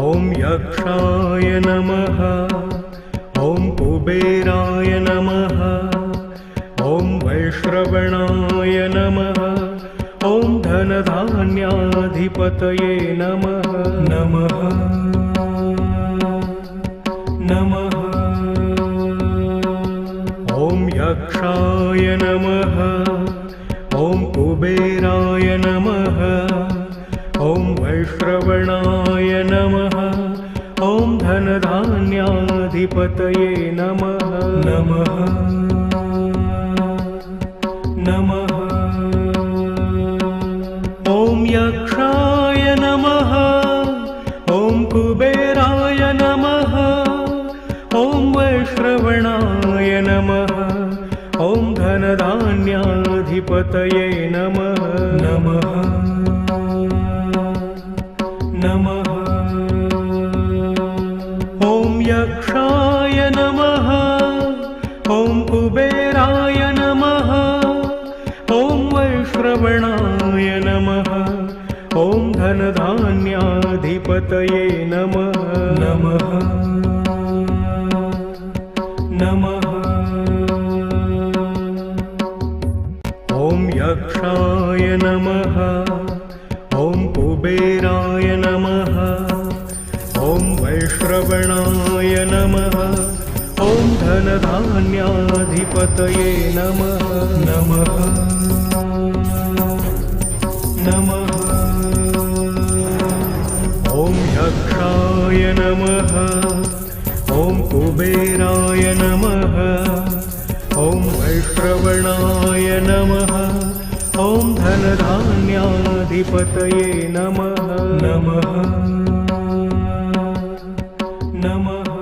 ॐ यक्षाय नमः। ॐ कुबेराय नमः। ॐ वैश्रवणाय नमः। ॐ धनधान्याधिपतये नमः। नमः नमः। ॐ यक्षाय नमः। ॐ कुबेराय नमः। ॐ वैश्रवणाय नमः। ॐ धनधान्याधिपतये नमः। नमः नमः। ॐ यक्षाय नमः। ॐ कुबेराय नमः। ॐ वैश्रवणाय नमः। ॐ धनधान्याधिपतये नमः। नमः नमः। ॐ यक्षाय नमः। ॐ कुबेराय नमः। ॐ वैश्रवणाय नमः। ॐ धनधान्याधिपतये नमः। नमः नमः। ॐ यक्षाय नमः। ॐ कुबेराय नमः। ॐ वैश्रवणाय नमः। ॐ धनधान्याधिपतये नमः। नमः नमः। ॐ यक्षाय नमः। ॐ कुबेराय नमः। ॐ वैश्रवणाय नमः। ॐ धनधान्याधिपतये नमः। नमः नमः।